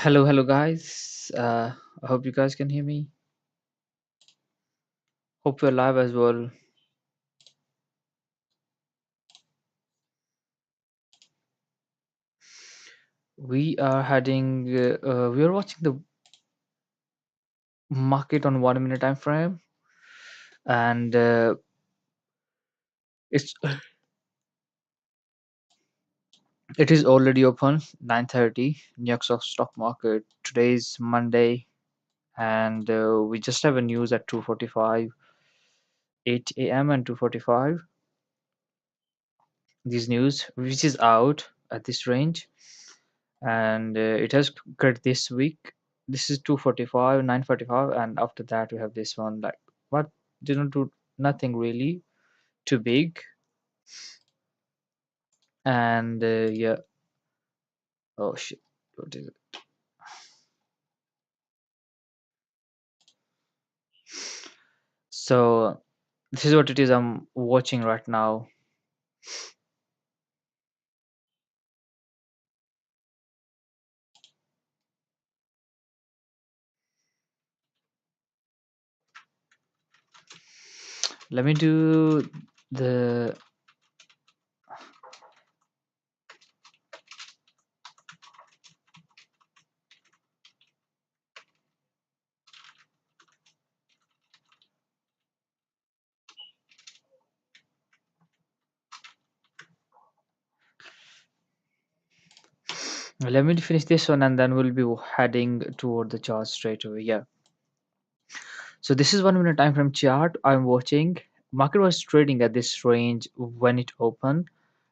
Hello, guys. I hope you guys can hear me. Hope you're live as well. We are watching the market on 1 minute time frame, and it's it is already open 9:30 New York stock market. Today is Monday, and we just have a news at 2:45, 8 a.m. and 2:45. This news, which is out at this range, and it has cut this week. This is 2:45, 9:45, and after that we have this one. Like, what didn't do nothing really too big, and yeah. Oh shit, what is it? So this is what it is. I'm watching right now. Let me do the. Let me finish this one, and then we'll be heading toward the chart straight away. Yeah. So this is 1 minute time frame chart I'm watching. Market was trading at this range when it opened.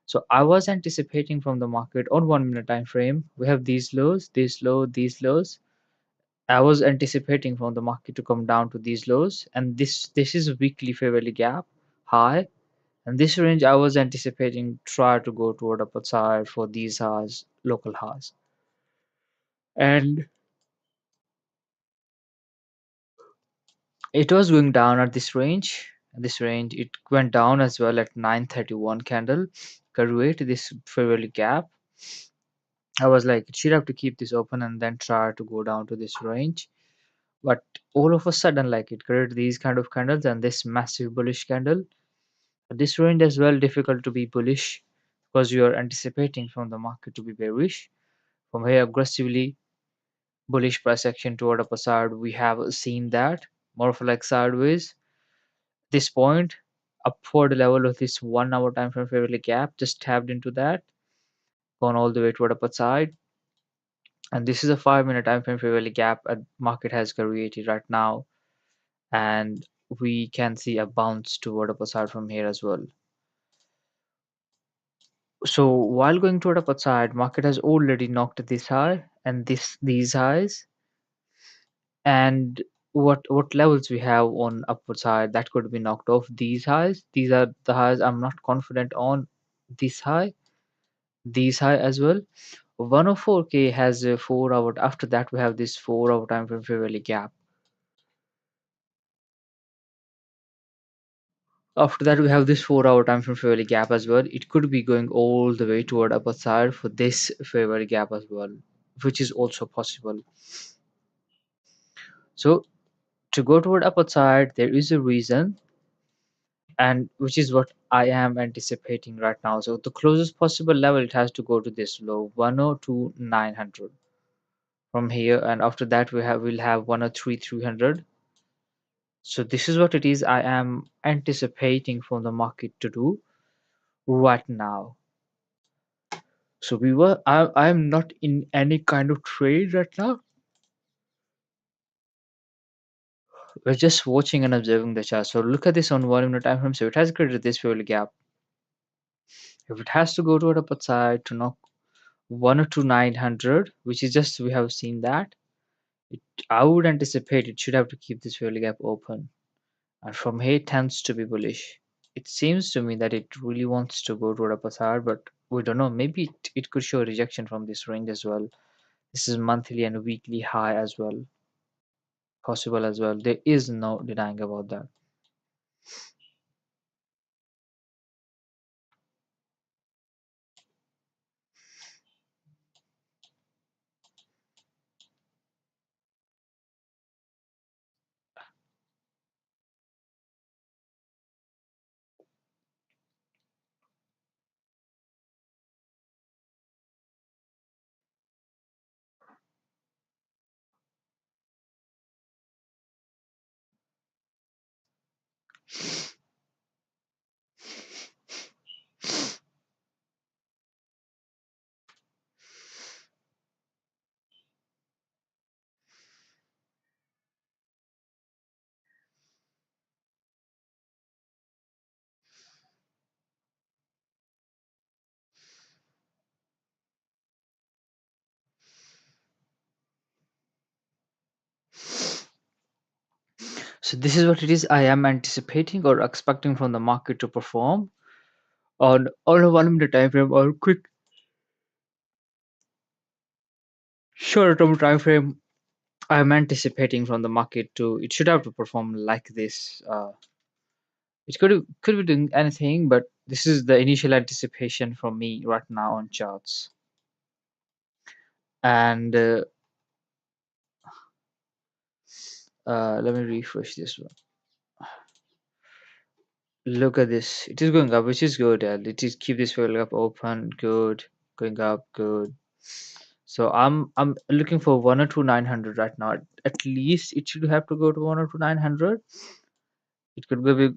So I was anticipating from the market on 1 minute time frame. We have these lows, this low, these lows. I was anticipating from the market to come down to these lows, and this is a weekly fair value gap high. And this range I was anticipating try to go toward upper side for these highs, local highs. And it was going down at this range it went down as well at 9:31 candle, create this fair value gap. I was like, it should have to keep this open and then try to go down to this range. But all of a sudden, like, it created these kind of candles and this massive bullish candle. This range as well difficult to be bullish because you are anticipating from the market to be bearish. From here aggressively bullish price action toward upper side, we have seen that more of like sideways. This point upward level of this 1 hour time frame fair value gap just tapped into that, gone all the way toward upper side. And this is a 5 minute time frame fair value gap a market has created right now, and we can see a bounce toward upper side from here as well. So while going toward upper side, market has already knocked this high and these highs. And what levels we have on upward side that could be knocked off these highs. These are the highs I'm not confident on. This high, these high as well. 104k has a 4 hour. After that we have this 4 hour time frame fair value gap. After that we have this 4 hour time frame fair value gap as well. It could be going all the way toward upper side for this fair value gap as well, which is also possible. So to go toward upper side there is a reason, and which is what I am anticipating right now. So the closest possible level it has to go to this low 102,900 from here, and after that we'll have 103,300. So this is what it is I am anticipating from the market to do right now. So I'm not in any kind of trade right now. We're just watching and observing the chart. So look at this on 1 minute time frame. So it has created this fairly gap. If it has to go to the upper side to knock 102,900, which is just we have seen that, it, I would anticipate it should have to keep this fairly gap open, and from here it tends to be bullish. It seems to me that it really wants to go to the upper side, but we don't know. Maybe it could show rejection from this range as well. This is monthly and weekly high as well, possible as well. There is no denying about that. So this is what it is. I am anticipating or expecting from the market to perform on a 1 minute time frame or quick short term time frame. I am anticipating from the market to it should have to perform like this. It could be doing anything, but this is the initial anticipation from me right now on charts. And let me refresh this one. Look at this. It is going up, which is good. And it is keep this failure up open. Good. Going up. Good. So I'm looking for 102,900 right now. At least it should have to go to 102,900. It could be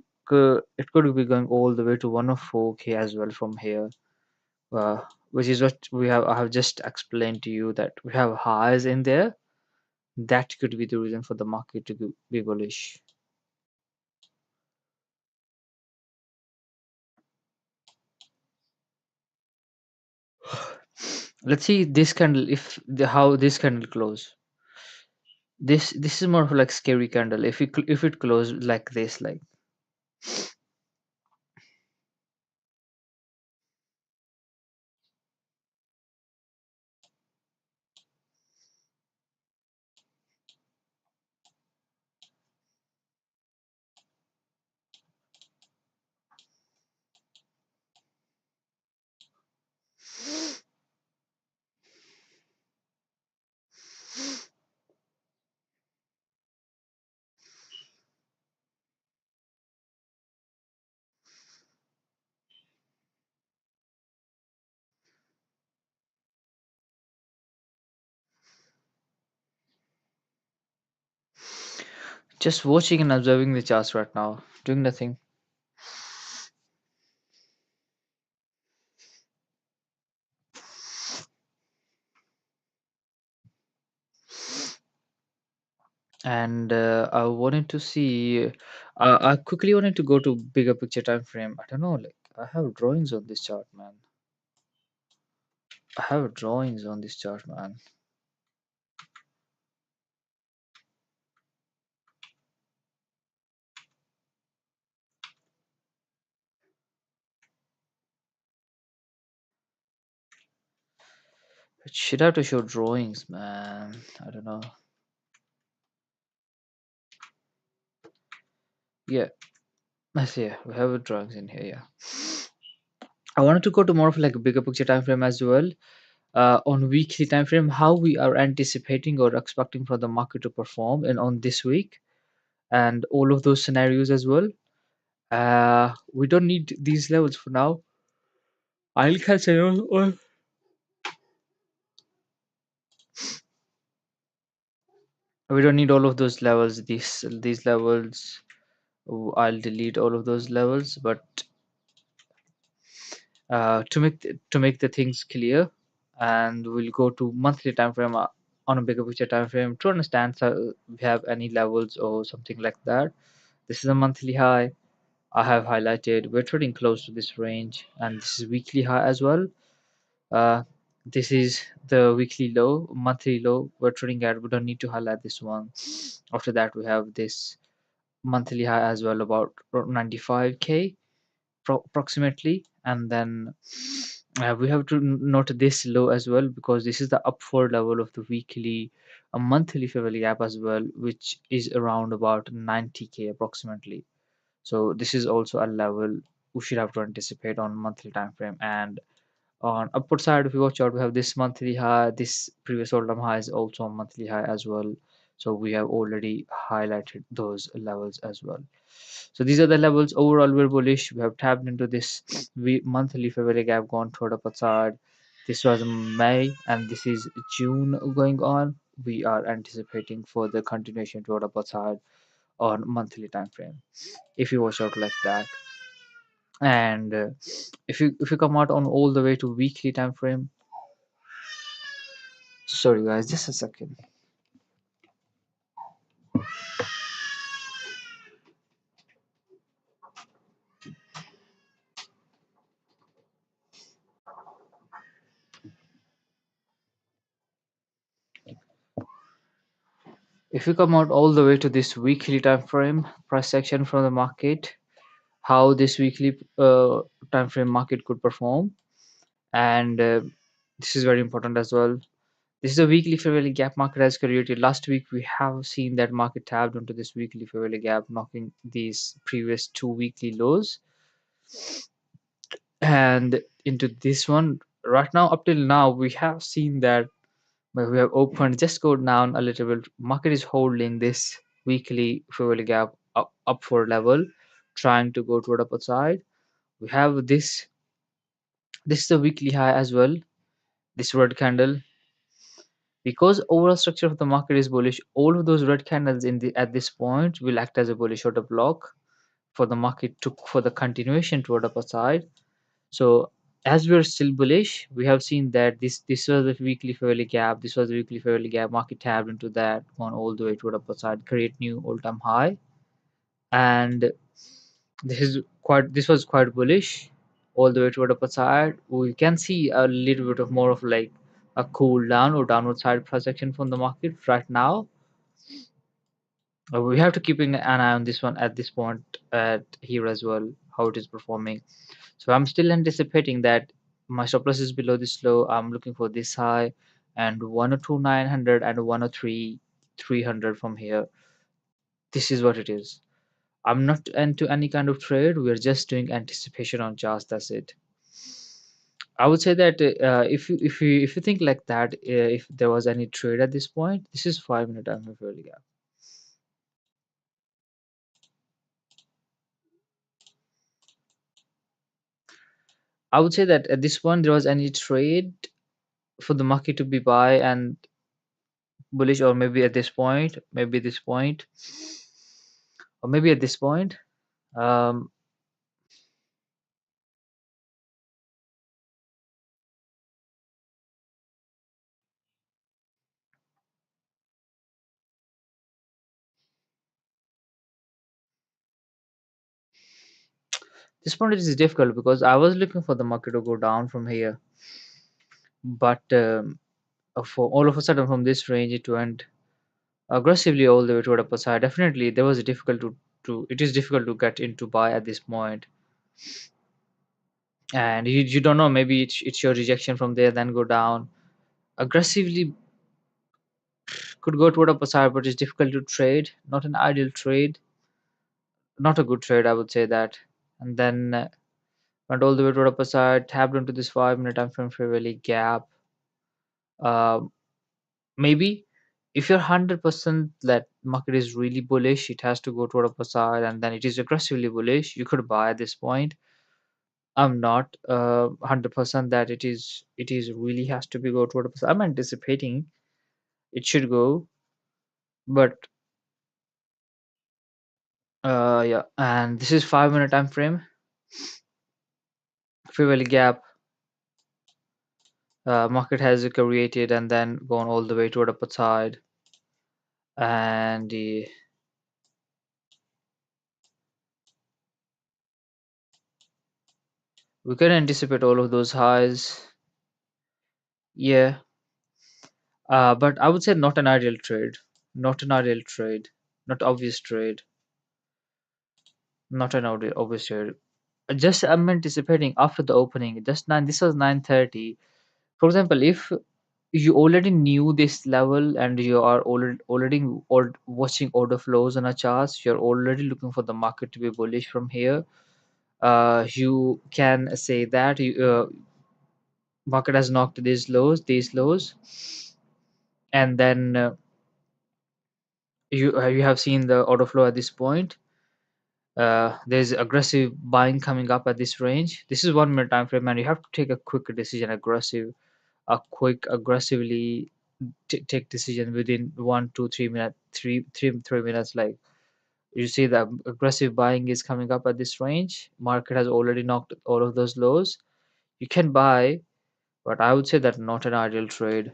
it could be going all the way to 104K as well from here. Which is what we have. I have just explained to you that we have highs in there. That could be the reason for the market to be bullish. Let's see this candle if how this candle close. This is more of like scary candle. If it close like this, like just watching and observing the charts right now, doing nothing. And I wanted to see. I quickly wanted to go to bigger picture time frame. I don't know, like I have drawings on this chart, man. I have drawings on this chart, man. It should have to show drawings, man. I don't know. Yeah, I see. Yeah, we have drawings in here. Yeah, I wanted to go to more of like a bigger picture time frame as well. On weekly time frame, how we are anticipating or expecting for the market to perform, and on this week, and all of those scenarios as well. We don't need these levels for now. I'll catch it. We don't need all of those levels. These levels. I'll delete all of those levels, but to make the things clear, and we'll go to monthly time frame on a bigger picture time frame to understand so we have any levels or something like that. This is a monthly high. I have highlighted we're trading close to this range, and this is weekly high as well. Uh, this is the weekly low, monthly low we're trading at. We don't need to highlight this one. After that, we have this monthly high as well, about 95K approximately, and then we have to note this low as well because this is the upward level of the weekly, a monthly fair gap as well, which is around about 90K approximately. So this is also a level we should have to anticipate on monthly time frame. And on upward side, if you watch out, we have this monthly high. This previous all-time high is also a monthly high as well. So we have already highlighted those levels as well. So these are the levels. Overall, we're bullish. We have tapped into this monthly fair gap, gone toward upward side. This was May, and this is June going on. We are anticipating further continuation toward upward side on monthly time frame. If you watch out like that, and if you come out on all the way to weekly time frame. Sorry guys, just a second. If you come out all the way to this weekly time frame price action from the market, how this weekly time frame market could perform, and this is very important as well. This is a weekly fair value gap market has created. Last week we have seen that market tapped onto this weekly fair value gap, knocking these previous two weekly lows and into this one. Right now, up till now, we have seen that but we have opened, just go down a little bit. Market is holding this weekly fair value gap up for level, trying to go toward upper side. We have this is a weekly high as well, this red candle. Because overall structure of the market is bullish, all of those red candles in the at this point will act as a bullish order block for the market to for the continuation toward upper side. So as we're still bullish, we have seen that this was the weekly fair value gap. This was the weekly fair value gap. Market tapped into that, gone all the way toward upper side, create new all-time high, and this was quite bullish all the way toward upper side. We can see a little bit of more of like a cool down or downward side projection from the market right now. We have to keep an eye on this one at this point at here as well, how it is performing. So I'm still anticipating that my stop loss is below this low. I'm looking for this high and 102,900 and 103,300 from here. This is what it is. I'm not into any kind of trade. We're just doing anticipation on charts. That's it. I would say that if you think like that, if there was any trade at this point, this is 5 minute time frame fairly gap. I would say that at this point there was any trade for the market to be buy and bullish, or maybe at this point, maybe this point, or maybe at this point. Um, this point is difficult because I was looking for the market to go down from here, but for all of a sudden from this range it went aggressively all the way toward upper side. Definitely, there was a difficult to it is difficult to get into buy at this point, and you don't know, maybe it's your rejection from there, then go down aggressively, could go toward upper side, but it's difficult to trade. Not an ideal trade, not a good trade, I would say that. And then went all the way to the upper side, tapped into this 5 minute time frame fair value gap. Uh, Maybe if you're 100% that market is really bullish, it has to go to the upper side, and then it is aggressively bullish. You could buy at this point. I'm not 100% that it is really has to be go to the upper side. I'm anticipating it should go, but yeah. And this is 5 minute time frame fair value gap. Market has created and then gone all the way to the upper side, and we can anticipate all of those highs. Yeah, but I would say not an ideal trade, not an ideal trade, not obvious trade, not an obvious trade. Just I'm anticipating after the opening, just nine. This was 9:30. For example, if you already knew this level and you are already or watching order flows on a charts, you're already looking for the market to be bullish from here. You can say that market has knocked these lows, and then you have seen the order flow at this point. There's aggressive buying coming up at this range. This is 1 minute time frame, and you have to take a quick decision, a quick aggressively take decision within 1 2 3 minutes, 3 minutes. Like you see, the aggressive buying is coming up at this range. Market has already knocked all of those lows. You can buy, but I would say that not an ideal trade.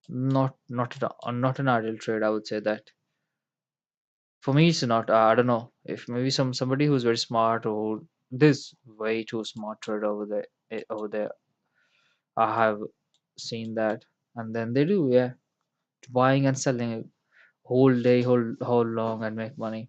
Not an ideal trade. I would say that for me it's not. I don't know if maybe somebody who's very smart or this way too smart trade over there. Over there, I have seen that, and then they do, yeah, buying and selling. whole day, whole long, and make money.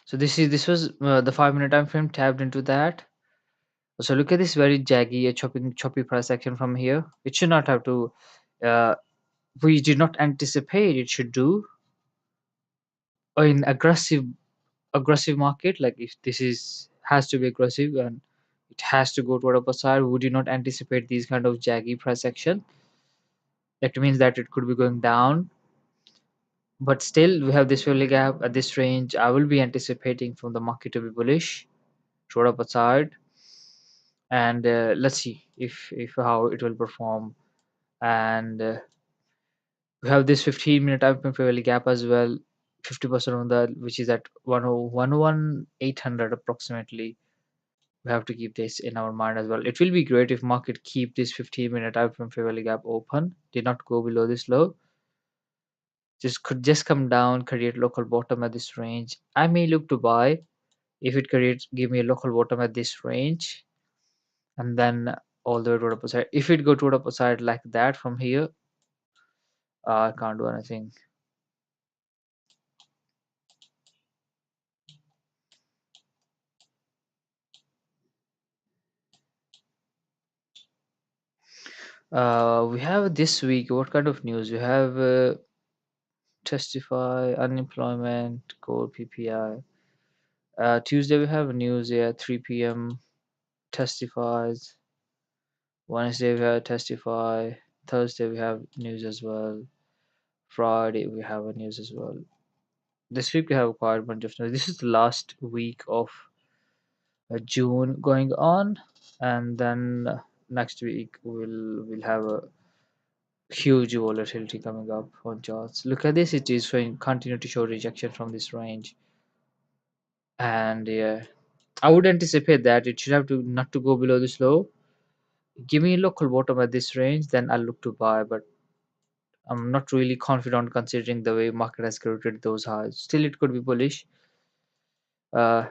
So this was the 5 minute time frame tapped into that. So look at this very jaggy, choppy price action from here. It should not have to. Uh, we did not anticipate it should do in aggressive market. Like if this is has to be aggressive and it has to go to the upper side, we did not anticipate these kind of jaggy price action. That means that it could be going down, but still we have this value gap at this range. I will be anticipating from the market to be bullish toward upper side, and let's see if how it will perform. And we have this 15-minute time frame fairly gap as well, 50% on that, which is at 101,800 approximately. We have to keep this in our mind as well. It will be great if market keep this 15-minute time frame fairly gap open, did not go below this low, just could just come down, create local bottom at this range. I may look to buy if it creates give me a local bottom at this range, and then all the way to the upper side. If it go to the upper side like that from here, I can't do anything. We have this week. What kind of news? We have testify, unemployment, core PPI. Tuesday we have news. Yeah, 3 p.m. testifies. Wednesday we have testify. Thursday we have news as well. Friday we have a news as well. This week we have quite a bunch of news. This is the last week of June going on, and then next week we'll have a huge volatility coming up on charts. Look at this; it is showing continue to show rejection from this range, and yeah, I would anticipate that it should have to not to go below this low. Give me a local bottom at this range, then I'll look to buy. But I'm not really confident considering the way market has created those highs. Still, it could be bullish. Uh,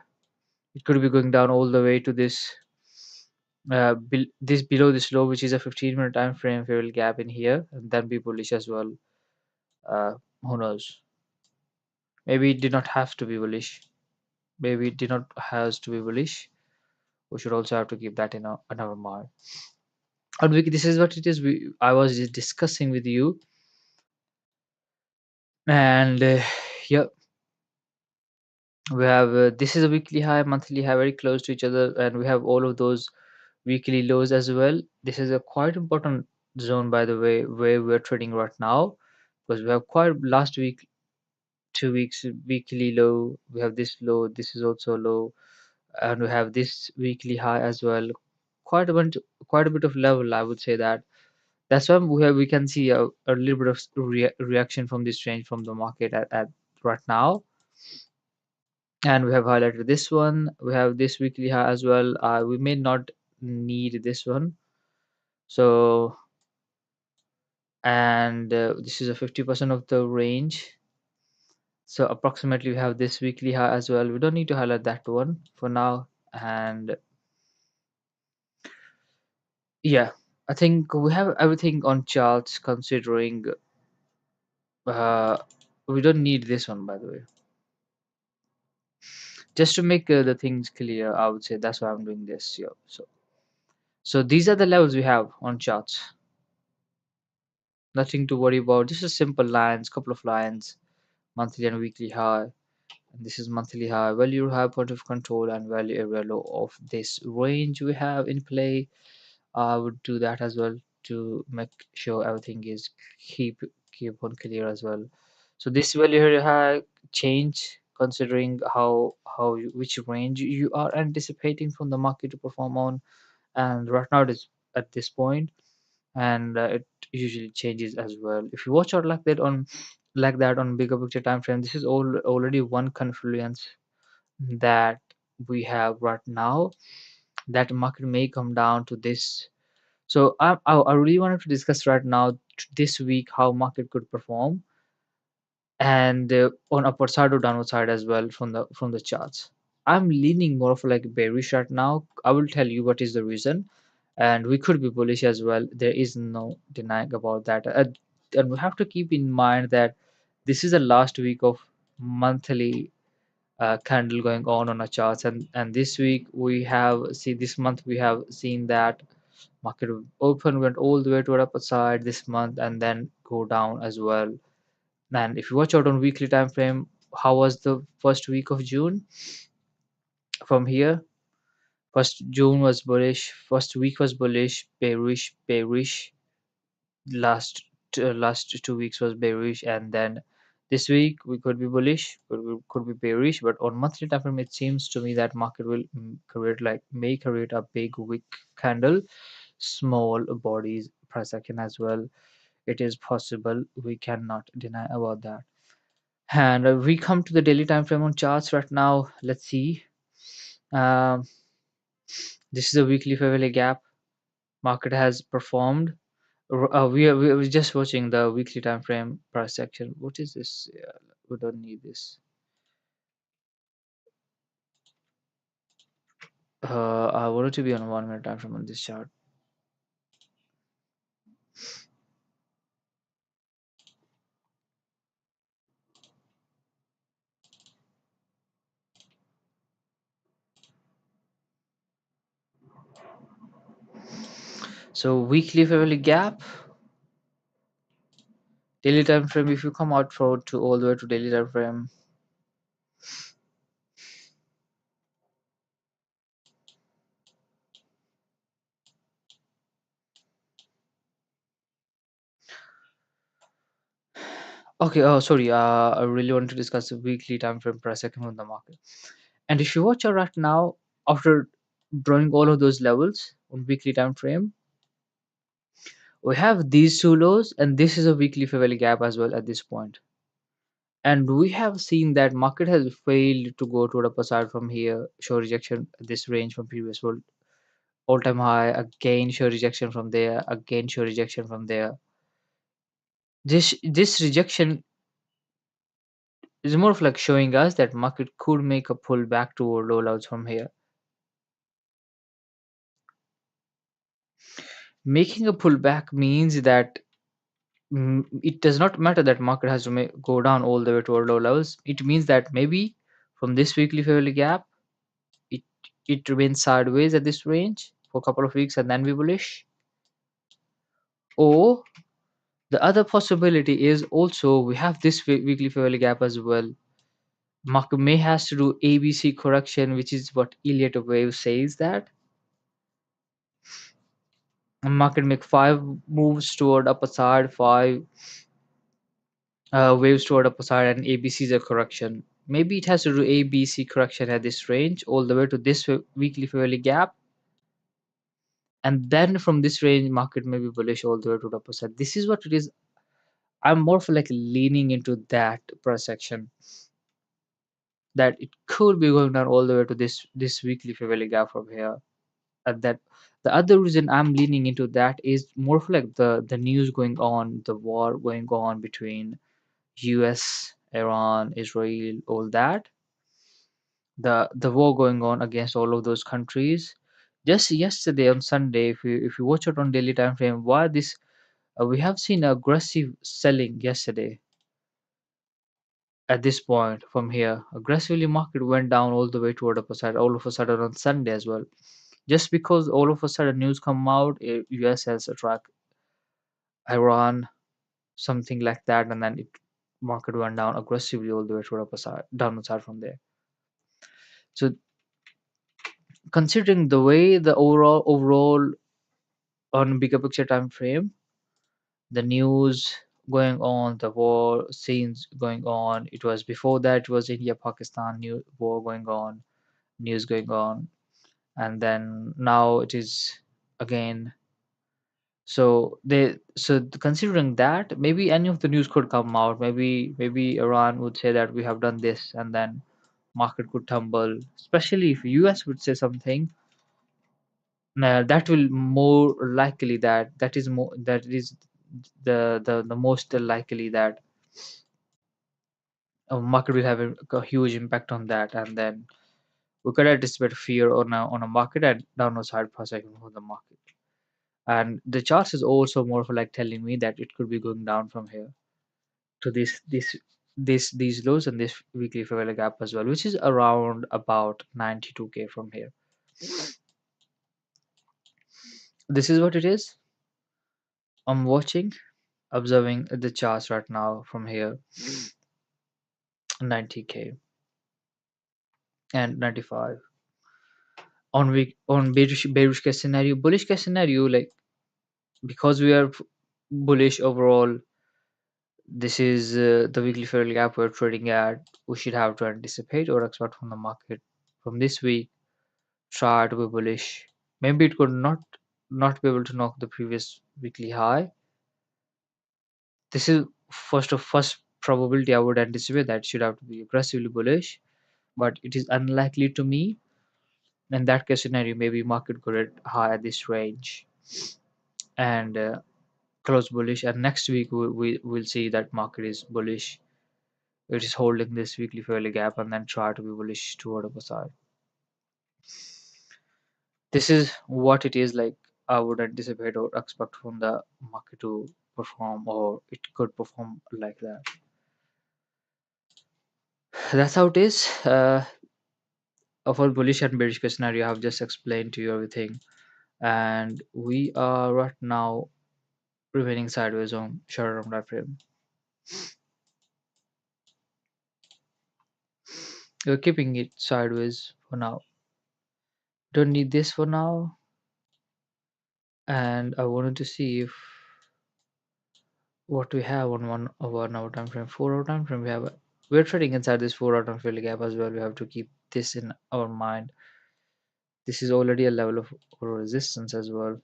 it could be going down all the way to this below this low, which is a 15-minute time frame. If we will gap in here and then be bullish as well. Who knows? Maybe it did not have to be bullish. Maybe it did not has to be bullish. We should also have to keep that in our mind. And this is what it is. I was just discussing with you, and yeah, we have this is a weekly high, monthly high, very close to each other, and we have all of those weekly lows as well. This is a quite important zone, by the way, where we're trading right now, because we have quite last week, 2 weeks weekly low. We have this low. This is also low, and we have this weekly high as well. Quite a bunch, quite a bit of level, I would say that. That's why we can see a little bit of reaction from this change from the market at right now. And we have highlighted this one. We have this weekly high as well. We may not need this one. So, and this is a 50% of the range. So approximately we have this weekly high as well. We don't need to highlight that one for now. And yeah, I think we have everything on charts considering uh, we don't need this one, by the way. Just to make the things clear, I would say that's why I'm doing this here. So these are the levels we have on charts. Nothing to worry about. Just a simple lines, couple of lines, monthly and weekly high. And this is monthly high. Value high point of control and value area low of this range we have in play. I would do that as well to make sure everything is keep keep on clear as well. So this value area high change considering which range you are anticipating from the market to perform on, and right now it is at this point, and it usually changes as well. If you watch out like that on bigger picture time frame, this is already one confluence that we have right now, that market may come down to this. So I really wanted to discuss right now this week how market could perform. and on upward side or downward side as well from the charts. I'm leaning more of like bearish right now. I will tell you what is the reason, and we could be bullish as well. There is no denying about that. And we have to keep in mind that this is the last week of monthly candle going on our charts, and this week we have see this month we have seen that market open went all the way to the upper side this month and then go down as well. And if you watch out on weekly time frame, how was the first week of June from here? First June was bullish, first week was bullish, bearish, bearish. Last 2 weeks was bearish, and then this week we could be bullish, we could be bearish. But on monthly time frame, it seems to me that market will create like may create a big wick candle, small bodies price action as well. It is possible. We cannot deny about that. And we come to the daily time frame on charts right now. Let's see. Um, this is a weekly fair value gap. Market has performed. We are just watching the weekly time frame price action. What is this? We don't need this. I wanted to be on 1 minute time frame on this chart. So weekly fair value gap, daily time frame. If you come out for to all the way to daily time frame, okay. Oh, sorry. I really want to discuss the weekly time frame price action on the market. And if you watch out right now, after drawing all of those levels on weekly time frame, we have these two lows, and this is a weekly fair value gap as well at this point. And we have seen that market has failed to go to the upper side from here, show rejection at this range from previous world all-time high, again show rejection from there, again show rejection from there. This rejection is more of like showing us that market could make a pull back toward low levels from here. Making a pullback means that it does not matter that market has to go down all the way toward low levels. It means that maybe from this weekly fair value gap, it it remains sideways at this range for a couple of weeks and then be bullish. Or the other possibility is also we have this weekly fair value gap as well. Market may has to do ABC correction, which is what Elliott wave says that market make five moves toward upper side, five waves toward upper side, and ABC is a correction. Maybe it has to do ABC correction at this range all the way to this weekly fair value gap, and then from this range, market may be bullish all the way to the upper side. This is what it is. I'm more of like leaning into that price action, that it could be going down all the way to this weekly fair value gap from here. And that the other reason I'm leaning into that is more of like the news going on, the war going on between US, Iran, Israel, all that, the war going on against all of those countries. Just yesterday on Sunday, if you watch it on daily time frame, why this we have seen aggressive selling yesterday at this point from here. Aggressively market went down all the way toward upper side all of a sudden on Sunday as well. Just because all of a sudden news come out, US has attacked Iran, something like that, and then it market went down aggressively all the way toward upper side, downward side from there. So considering the way the overall on bigger picture time frame, the news going on, the war scenes going on. It was before that it was India Pakistan new war going on, news going on, and then now it is again. Considering that, maybe any of the news could come out. Maybe Iran would say that we have done this, and then market could tumble. Especially if US would say something, that will more likely that is the most likely that market will have a huge impact on that, and then we could anticipate fear on a market and downward side projection for the market. And the charts is also more of like telling me that it could be going down from here to these lows and this weekly fair value gap as well, which is around about 92K from here. This is what it is. I'm watching, observing the charts right now from here, 90K and 95 on week on bearish case scenario. Bullish case scenario, like because we are bullish overall, this is the weekly fair value gap we're trading at. We should have to anticipate or expect from the market from this week. Try to be bullish. Maybe it could not be able to knock the previous weekly high. This is first probability I would anticipate that should have to be aggressively bullish, but it is unlikely to me. In that case scenario, maybe market could hit high at this range and close bullish. And next week we will see that market is bullish. It is holding this weekly fairly gap and then try to be bullish toward the side. This is what it is like. I would anticipate or expect from the market to perform, or it could perform like that. That's how it is. For bullish and bearish case scenario, I have just explained to you everything, and we are right now remaining sideways on shorter term time frame. We're keeping it sideways for now. Don't need this for now, and I wanted to see if what we have on 1 hour time frame, 4 hour time frame. We're trading inside this 4 hour time frame gap as well. We have to keep this in our mind. This is already a level of resistance as well.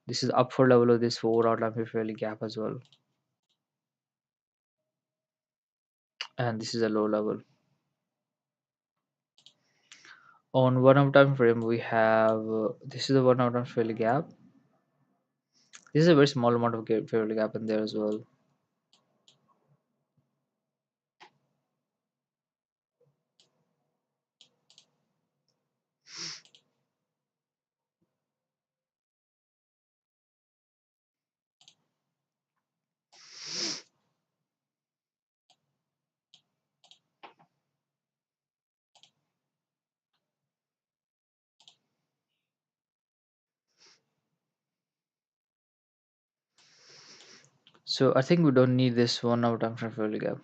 This is upper level of this 4 hour time frame gap as well, and this is a low level. On 1 hour time frame, we have this is the 1 hour time frame gap. This is a very small amount of fair gap in there as well. So I think we don't need this 1 hour time frame fair gap.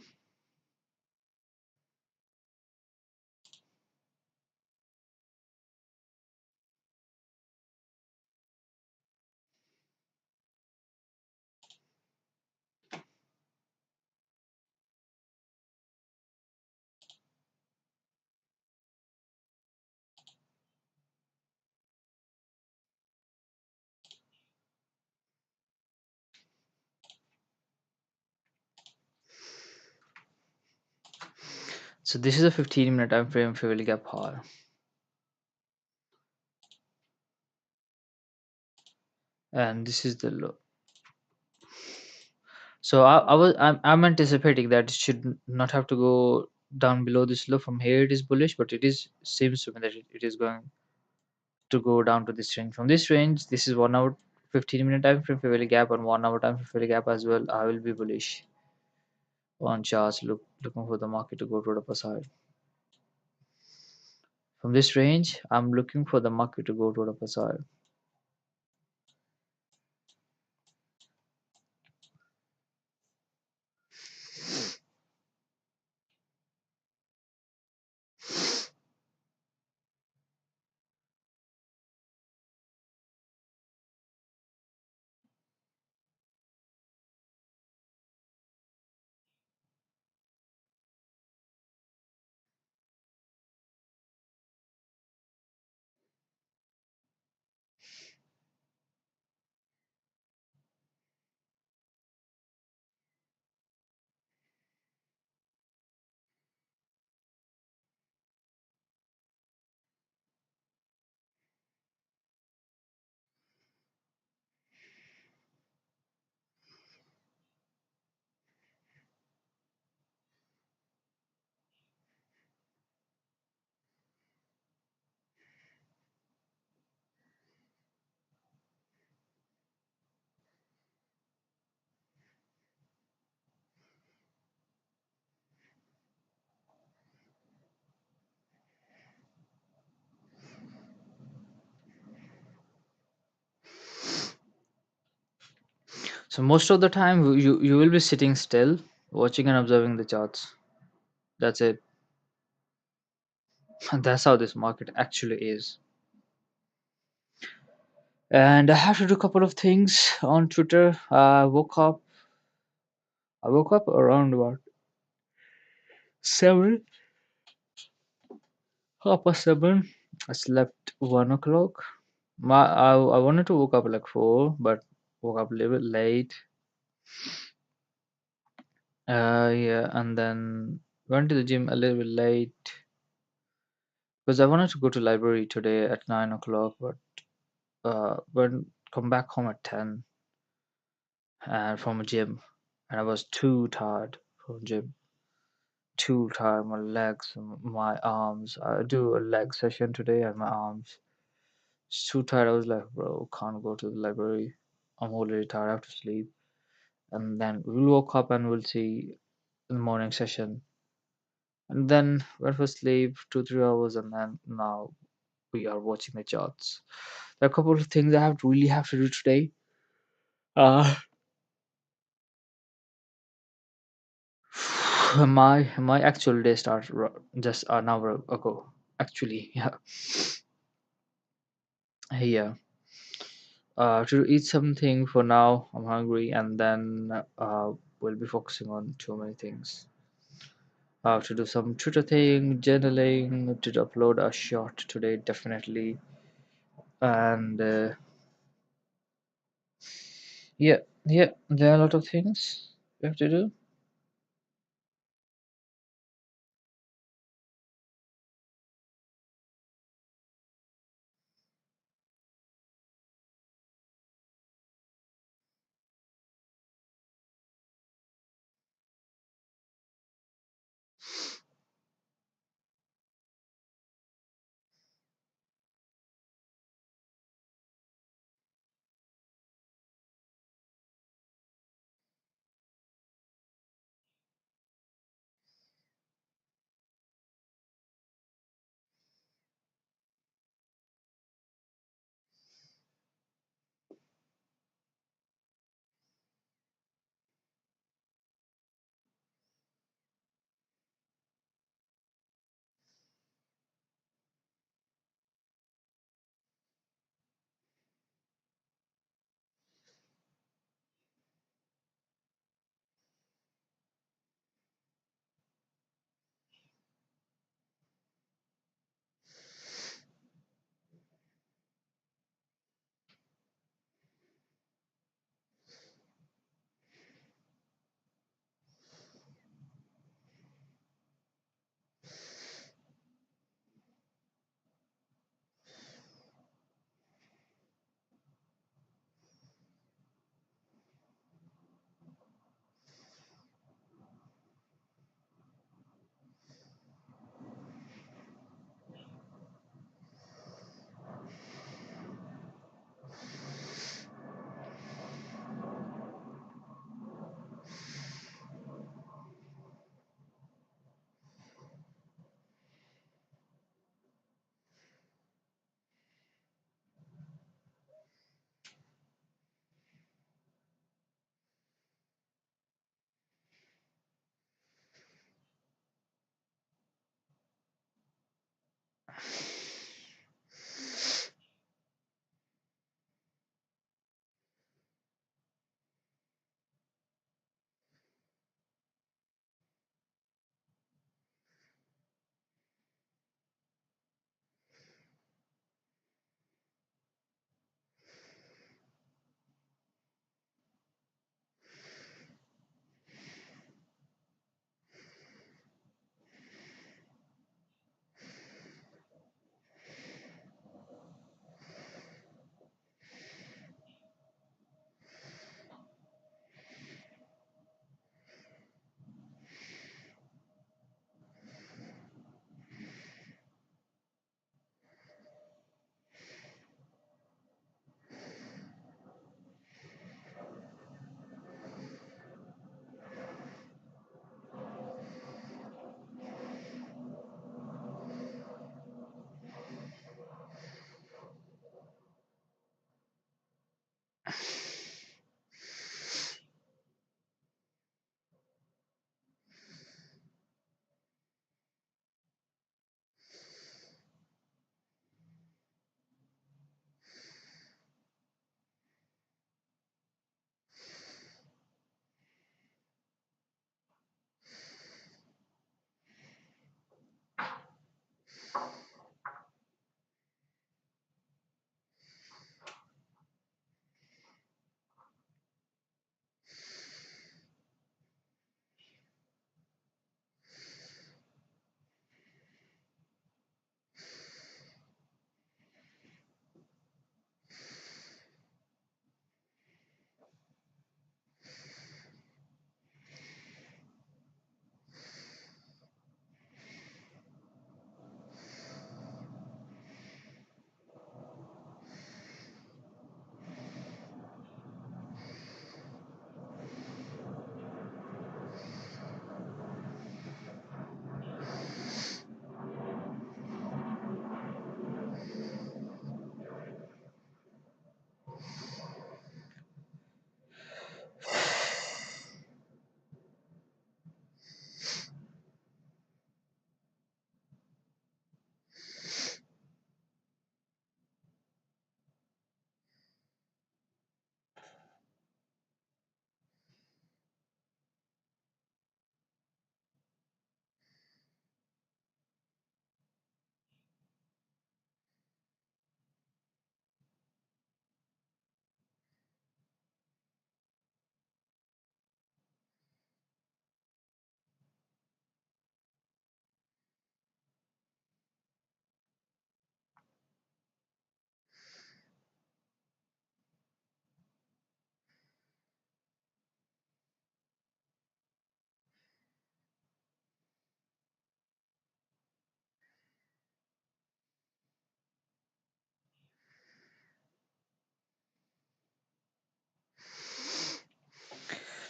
So this is a 15-minute time frame fair gap high, and this is the low. So I'm anticipating that it should not have to go down below this low. From here it is bullish, but it is seems to me that it is going to go down to this range. From this range, this is 1 hour 15-minute time frame fair gap, and 1 hour time frame fair gap as well. I will be bullish on charts. Looking for the market to go to the upper side. From this range, I'm looking for the market to go to the upper side. So most of the time you will be sitting still, watching and observing the charts. That's it. That's how this market actually is. And I have to do a couple of things on Twitter. I woke up around about 7, half past 7. I slept 1 o'clock. I wanted to wake up like 4, but woke up a little bit late. Yeah, and then went to the gym a little bit late because I wanted to go to library today at 9 o'clock, but when come back home at 10 and from a gym, and I was too tired from gym, too tired. My legs, my arms. I do a leg session today, and my arms too tired. I was like, bro, can't go to the library. I'm already tired. I have to sleep. And then we'll woke up and we'll see the morning session. And then went for sleep 2 3 hours, and then now we are watching the charts. There are a couple of things I have to do today. Uh, my actual day started just an hour ago. Actually, yeah, yeah. To eat something for now. I'm hungry, and then we'll be focusing on too many things. To do some Twitter thing, journaling, to upload a short today, definitely, and yeah, yeah. There are a lot of things we have to do.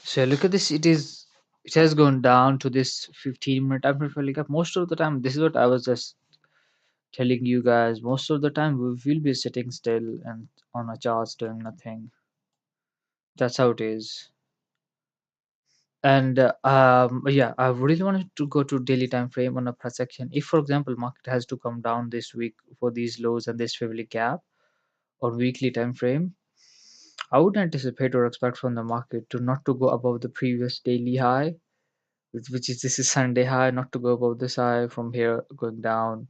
So look at this. It has gone down to this 15-minute time frame fairly gap. Most of the time, this is what I was just telling you guys. Most of the time, we will be sitting still and on a charts doing nothing. That's how it is. And yeah, I really wanted to go to daily time frame on a per section. If, for example, market has to come down this week for these lows and this fairly gap or weekly time frame, I would anticipate or expect from the market to not to go above the previous daily high, which is this is Sunday high, not to go above this high from here going down.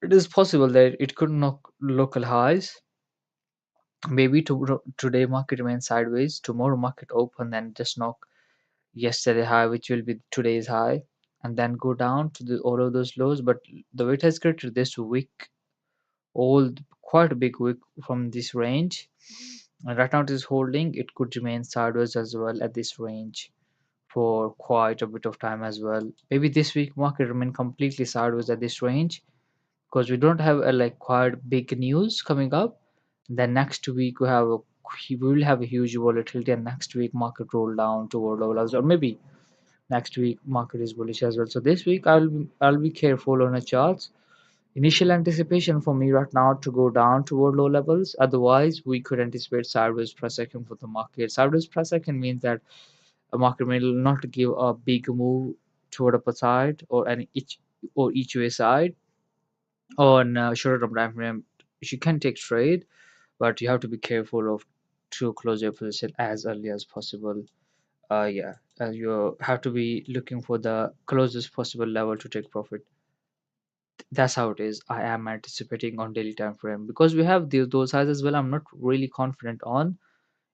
It is possible that it could knock local highs. Maybe today market remains sideways. Tomorrow market open and just knock yesterday high, which will be today's high, and then go down to all of those lows. But the way it has created this week, quite a big wick from this range. And right now it is holding. It could remain sideways as well at this range for quite a bit of time as well. Maybe this week market remain completely sideways at this range because we don't have a like quite big news coming up. Then next week we will have a huge volatility, and next week market roll down toward low levels, or maybe next week market is bullish as well. So this week I'll be careful on the charts. Initial anticipation for me right now to go down toward low levels. Otherwise, we could anticipate sideways per second for the market. Sideways per second means that a market may not give a big move toward upper side or each way side. On shorter term time frame, you can take trade, but you have to be careful of to close your position as early as possible. Yeah, you have to be looking for the closest possible level to take profit. That's how it is. I am anticipating on daily time frame because we have those highs as well. I'm not really confident on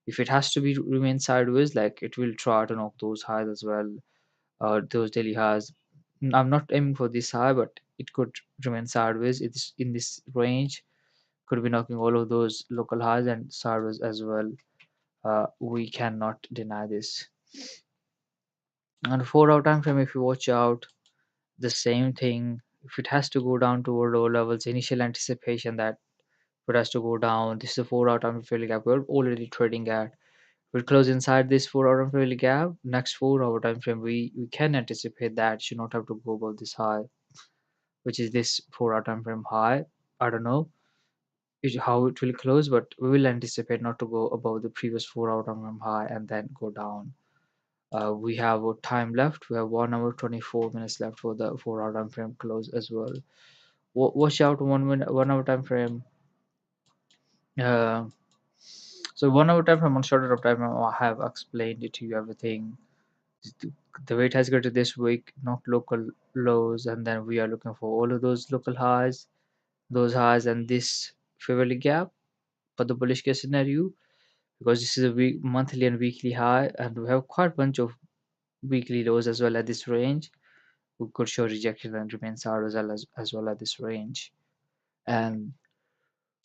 if it has to be remain sideways, like it will try to knock those highs as well. Those daily highs. I'm not aiming for this high, but it could remain sideways. It's in this range. Could be knocking all of those local highs and sideways as well. We cannot deny this. On a 4 hour time frame, if you watch out, the same thing. If it has to go down to low levels, initial anticipation that it has to go down. This is a 4 hour time frame gap. We're already trading at. We'll close inside this 4 hour time frame gap. Next 4 hour time frame, we can anticipate that should not have to go above this high, which is this 4 hour time frame high. I don't know how it will close, but we will anticipate not to go above the previous 4 hour time frame high and then go down. We have time left. We have 1 hour 24 minutes left for the 4 hour time frame close as well. Watch out 1 minute 1 hour time frame. Uh, so 1 hour time frame on shorter of time frame, I have explained it to you everything. The the weight has got to this week, not local lows, and then we are looking for all of those highs, and this favorably gap for the bullish case scenario because this is a monthly and weekly high, and we have quite a bunch of weekly lows as well at this range. We could show rejection and remain sour as well at this range. And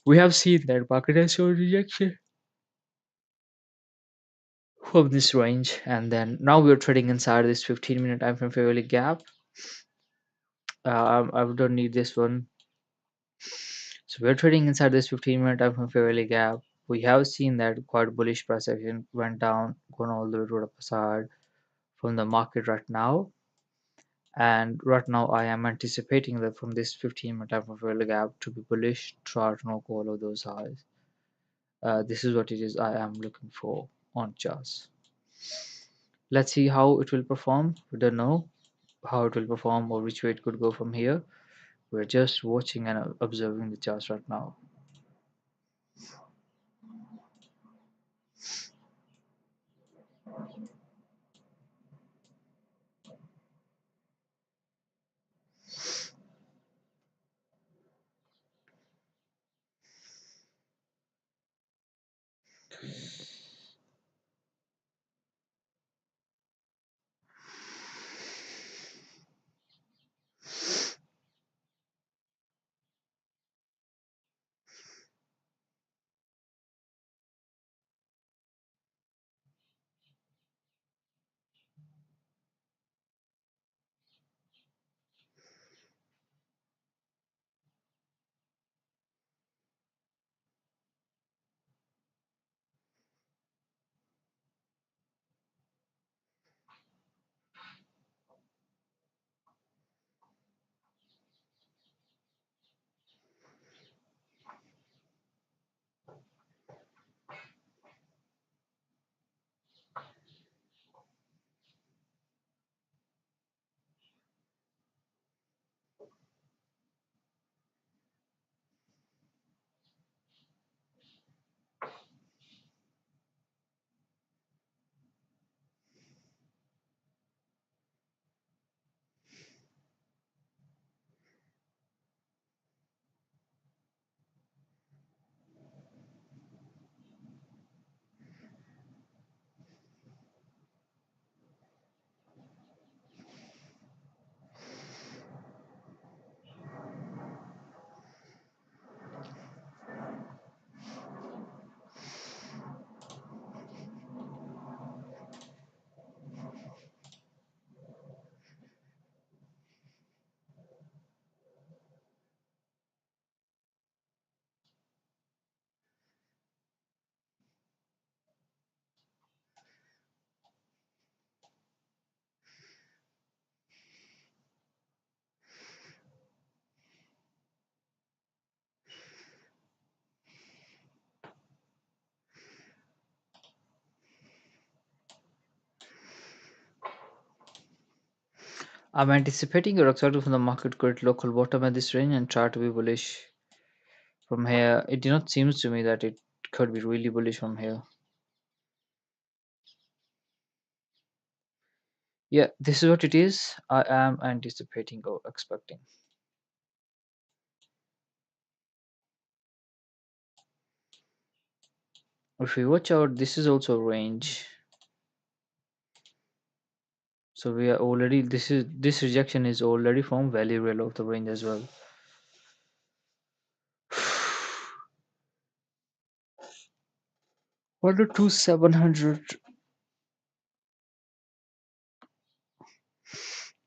we have seen that market has shown rejection from this range, and then now we're trading inside this 15-minute time frame fairly gap. I don't need this one. So we're trading inside this 15-minute time frame fairly gap. We have seen that quite bullish price action went down, going all the way to the upper side from the market right now. And right now, I am anticipating that from this 15-minute time frame fairly gap to be bullish, try to knock all of those highs. This is what it is I am looking for on charts. Let's see how it will perform. We don't know how it will perform or which way it could go from here. We're just watching and observing the charts right now. I'm anticipating or expecting from the market create local bottom at this range and try to be bullish from here. It did not seems to me that it could be really bullish from here. Yeah, this is what it is. I am anticipating or expecting. If we watch out, this is also range. So we are already this rejection is already from value rail of the range as well. 1 to 700.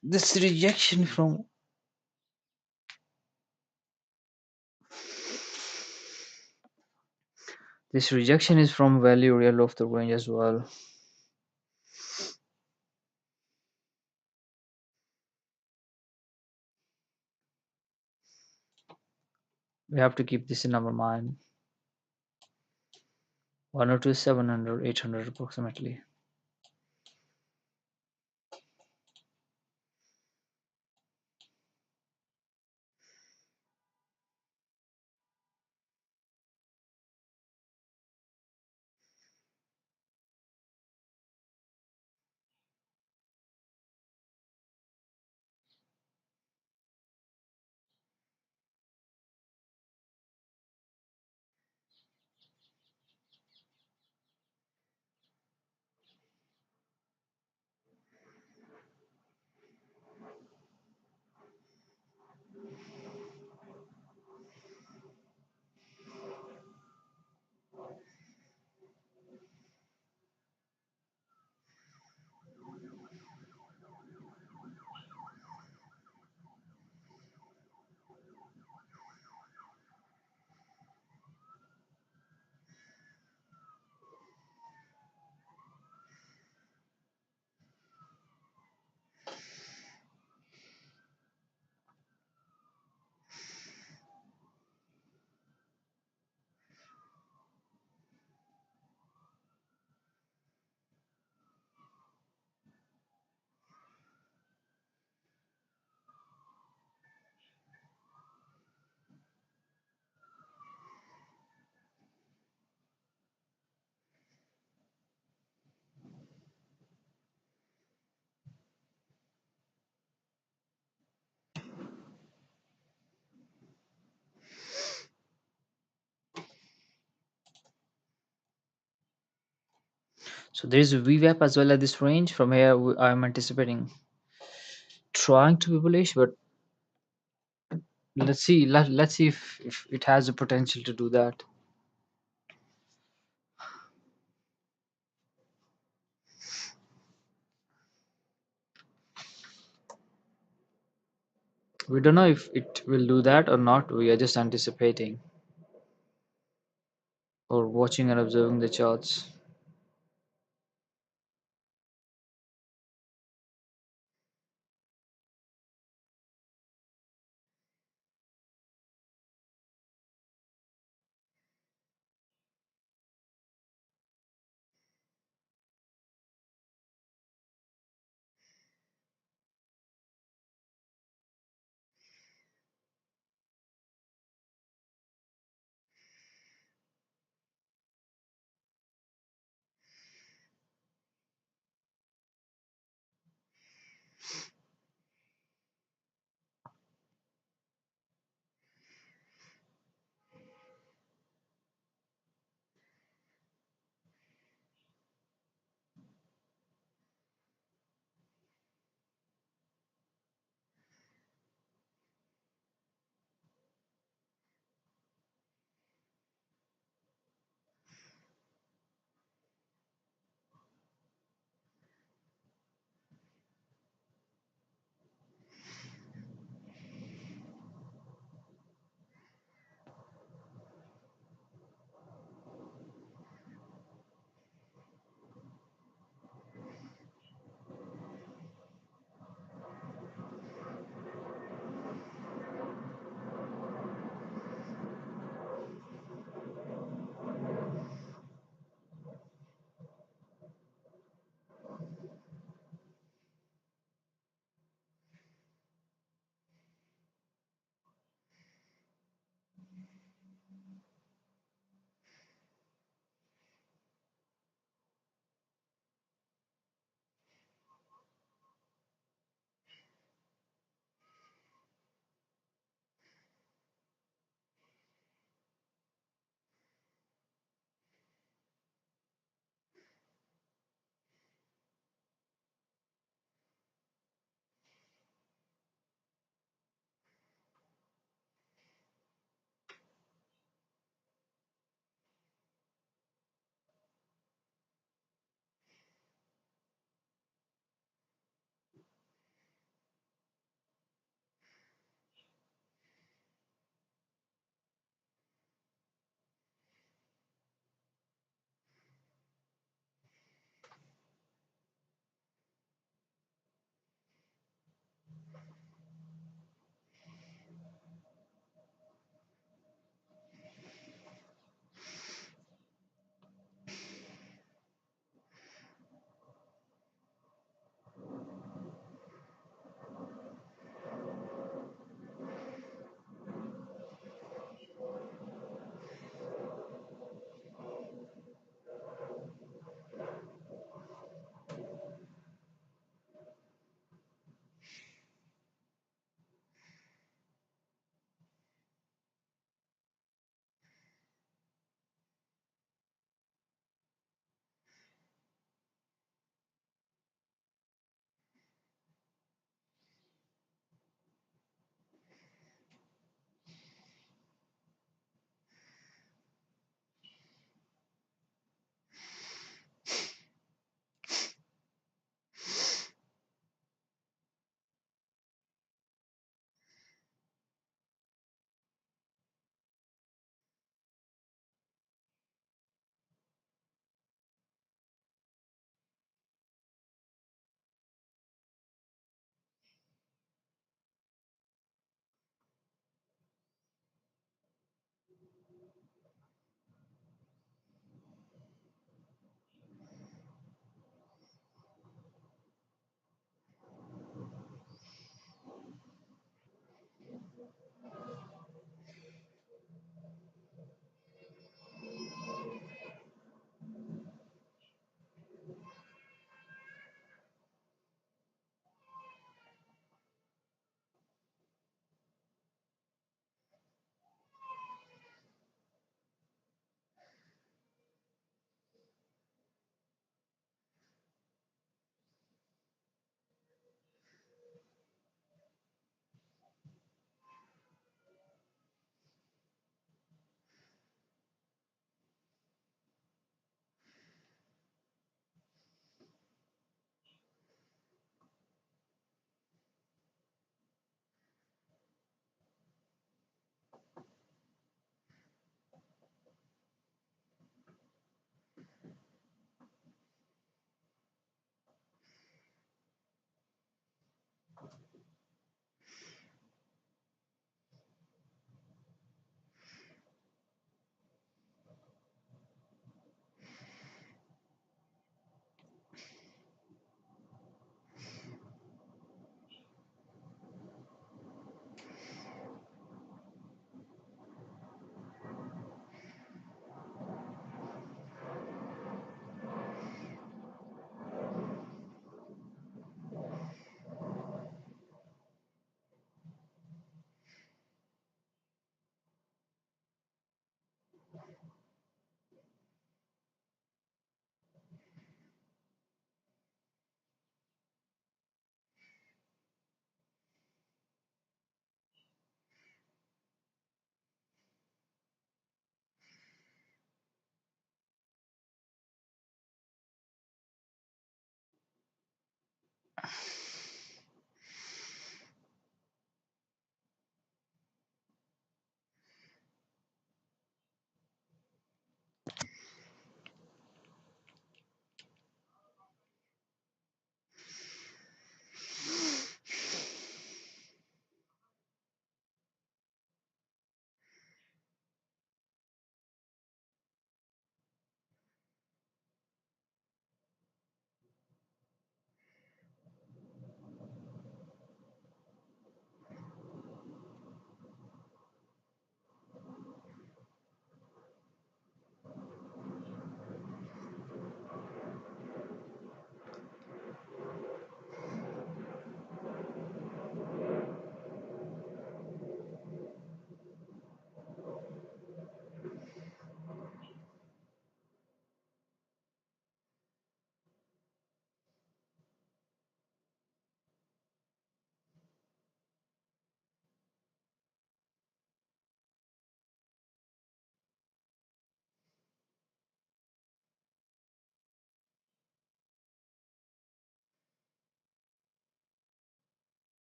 This rejection from this rejection is from value real of the range as well. We have to keep this in our mind. 1 to 700, 800 approximately. So there is a VWAP as well at this range. From here, I'm anticipating trying to be bullish, but let's see. Let's see if it has the potential to do that. We don't know if it will do that or not. We are just anticipating or watching and observing the charts.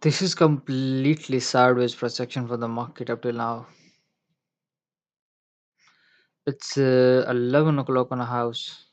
This is completely sideways for a section for the market up till now. It's 11 o'clock on a house.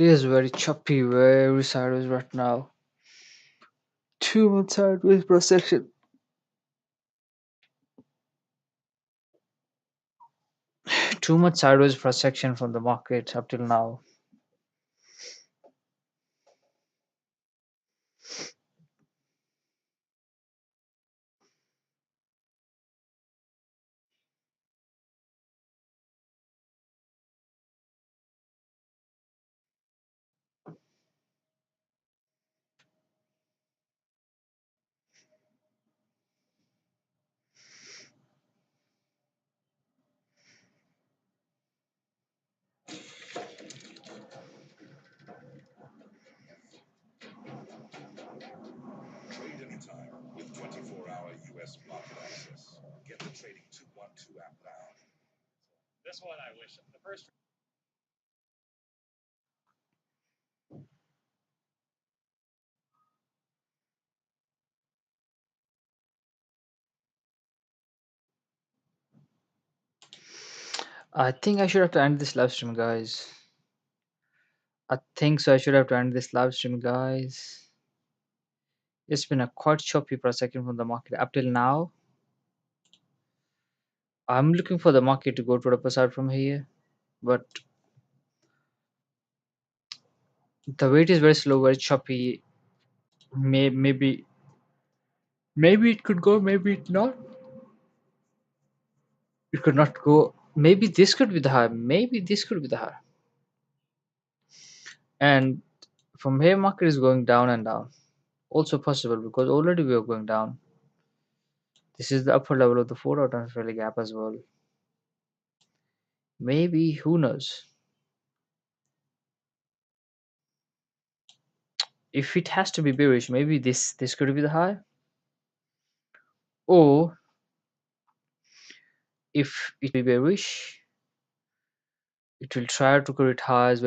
is very choppy, very sideways right now. 2 month sideways projection. 2 month sideways projection from the market up till now. Trade anytime with 24-hour US market access. Get the Trading 212 app now. I think I should have to end this live stream, guys. I think so. I should have to end this live stream, guys. It's been a quite choppy projection from the market up till now. I'm looking for the market to go to the upside from here, but the weight is very slow, very choppy. Maybe it could go, maybe it not. It could not go. Maybe this could be the high. Maybe this could be the high. And from here, market is going down and down. Also possible because already we are going down. This is the upper level of the 4-hour time frame gap as well. Maybe, who knows? If it has to be bearish, maybe this could be the high. Or if it be bearish, it will try to create highs